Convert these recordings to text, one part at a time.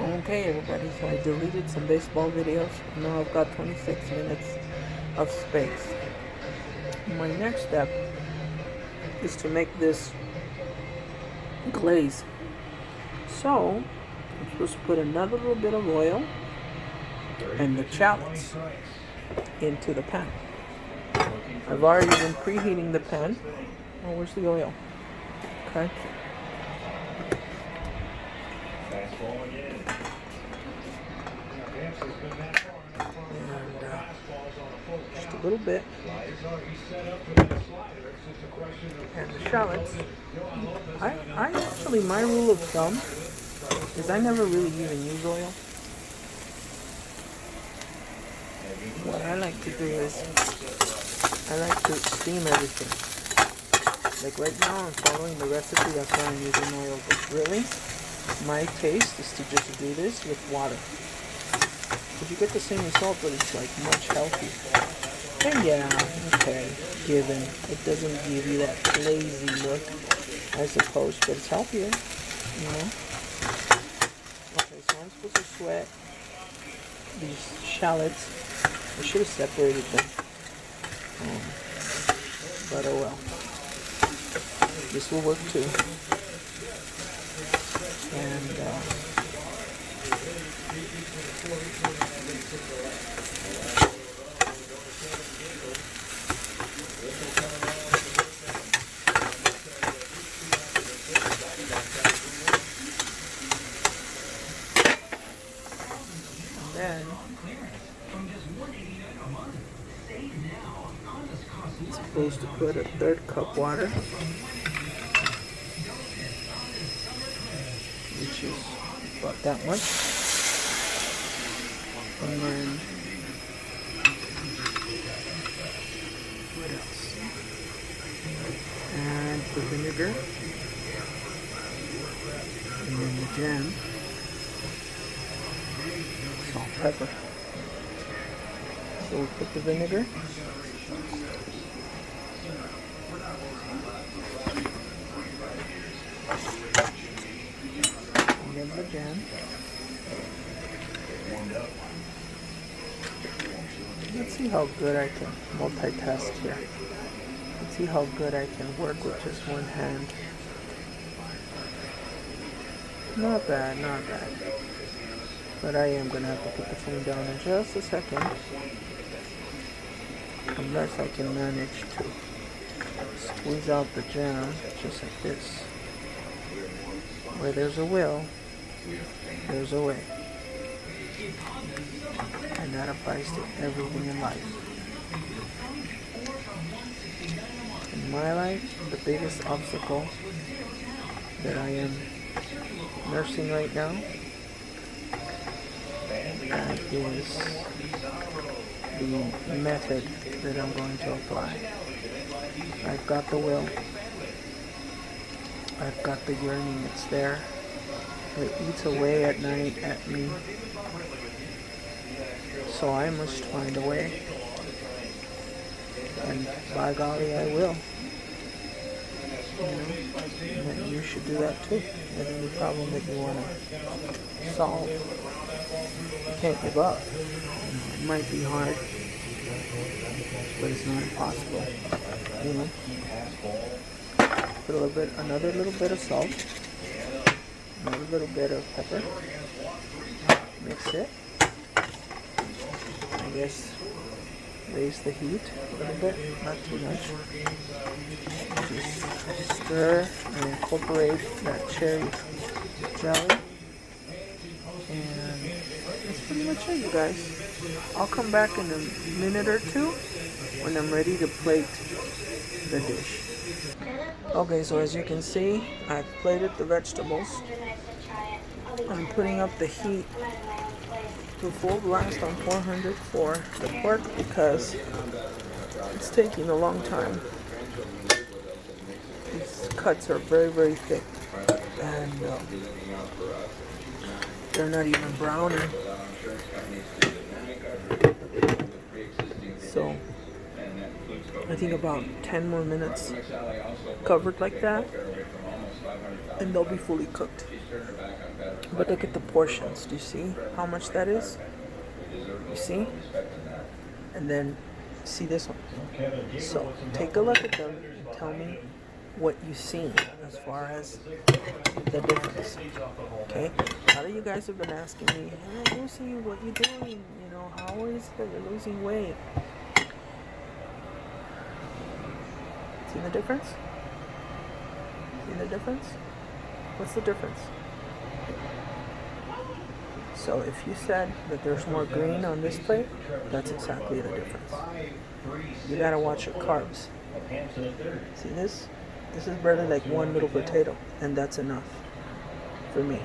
Okay, everybody, so I deleted some baseball videos. Now I've got 26 minutes of space. My next step is to make this glaze. So, I'm supposed to put another little bit of oil and the shallots into the pan. I've already been preheating the pan. Oh, where's the oil? Okay. And just a little bit. And the shallots. I actually, my rule of thumb is I never really even use oil. What I like to do is I like to steam everything. Like right now I'm following the recipe, that's why I'm using oil. But really, my taste is to just do this with water. Because you get the same result, but it's like much healthier. And yeah, okay, given. It doesn't give you that lazy look, I suppose, but it's healthier, you know? Okay, so I'm supposed to sweat these shallots. I should have separated them. But oh well. This will work too. And then I'm supposed to put a 1/3 cup water, which is about that much. And then what else? And the vinegar. And then the jam. Salt, pepper. So we put the vinegar. And then the jam. Let's see how good I can multitask here. Let's see how good I can work with just one hand. Not bad, not bad. But I am going to have to put the phone down in just a second. Unless I can manage to squeeze out the jam just like this. Where there's a will, there's a way. And that applies to everything in life. In my life, the biggest obstacle that I am nursing right now, that is the method that I'm going to apply. I've got the will. I've got the yearning. It's there. It eats away at night at me. So I must find a way. And by golly, I will. And you should do that too. With any problem that you want to solve. You can't give up. It might be hard, but it's not impossible. You know? Put another little bit of salt, another little bit of pepper. Mix it. I guess raise the heat a little bit, not too much. Just stir and incorporate that cherry jelly. And that's pretty much it, you guys. I'll come back in a minute or two when I'm ready to plate the dish. Okay, so as you can see, I've plated the vegetables. I'm putting up the heat to full blast on 400 for the pork because it's taking a long time. These cuts are very, very thick, and they're not even browning. So I think about 10 more minutes covered like that, and they'll be fully cooked. But look at the portions. Do you see how much that is? You see? And then see this one. So take a look at them and tell me what you see as far as the difference. Okay? A lot of you guys have been asking me, hey Lucy, what you doing? You know, how is it that you're losing weight? See the difference? See the difference? What's the difference? So if you said that there's more green on this plate, that's exactly the difference. You gotta watch your carbs. See this? This is barely like one little potato, and that's enough for me.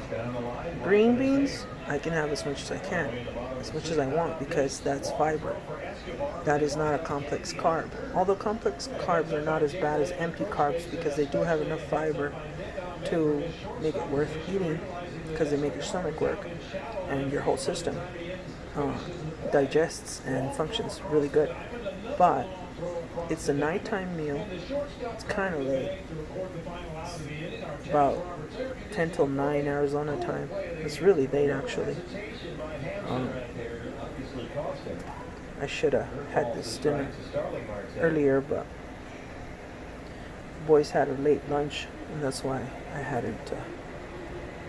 Green beans, I can have as much as I can, as much as I want, because that's fiber. That is not a complex carb. Although complex carbs are not as bad as empty carbs because they do have enough fiber to make it worth eating, because they make your stomach work and your whole system digests and functions really good. But it's a nighttime meal. It's kind of late. It's about 10 till 9 Arizona time. It's really late actually. I should have had this dinner earlier, but the boys had a late lunch, and that's why I hadn't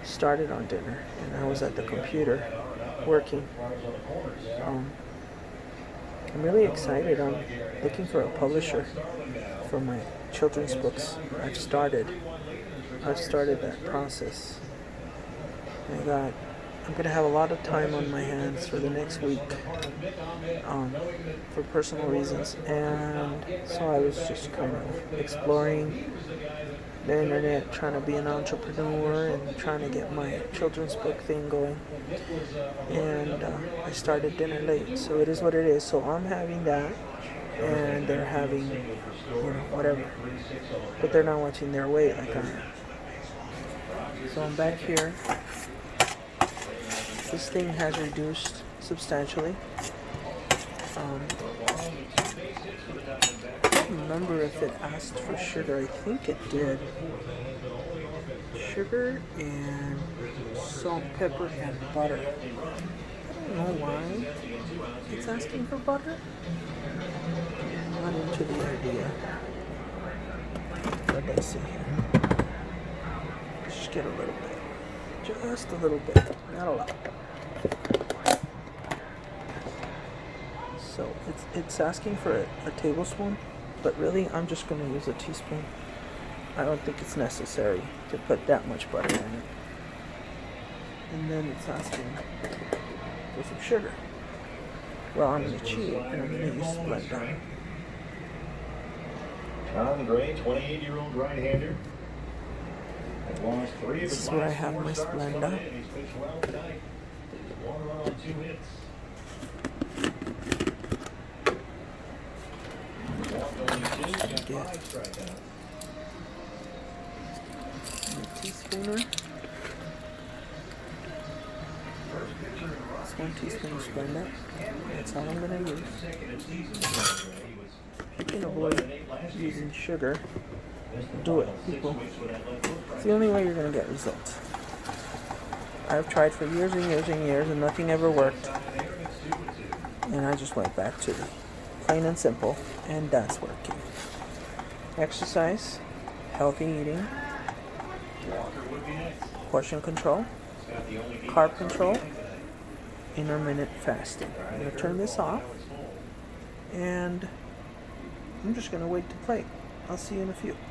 started on dinner, and I was at the computer working. I'm really excited. I'm looking for a publisher for my children's books. I've started that process. I'm going to have a lot of time on my hands for the next week for personal reasons, and so I was just kind of exploring the internet, trying to be an entrepreneur and trying to get my children's book thing going. And I started dinner late, so it is what it is. So I'm having that, and they're having, whatever. But they're not watching their weight like I am. So I'm back here. This thing has reduced substantially. I don't remember if it asked for sugar. I think it did. Sugar and salt, pepper, and butter. I don't know why it's asking for butter. I'm not into the idea. But let's see here. Just get a little bit. Just a little bit. Not a lot. So it's asking for a tablespoon, but really I'm just going to use a teaspoon. I don't think it's necessary to put that much butter in it. And then it's asking for some sugar. Well, I'm going to cheat and I'm going to use Splenda. Tom Gray, 28-year-old right-hander. This is what I have in my Splenda. Get a teaspooner. It's 1 teaspoon of Splenda. That's all I'm going to use. You can avoid using sugar. Do it, people. It's the only way you're going to get results. I've tried for years and years and years, and nothing ever worked. And I just went back to plain and simple, and that's working. Exercise, healthy eating, portion control, carb control, intermittent fasting. I'm going to turn this off, and I'm just going to wait to plate. I'll see you in a few.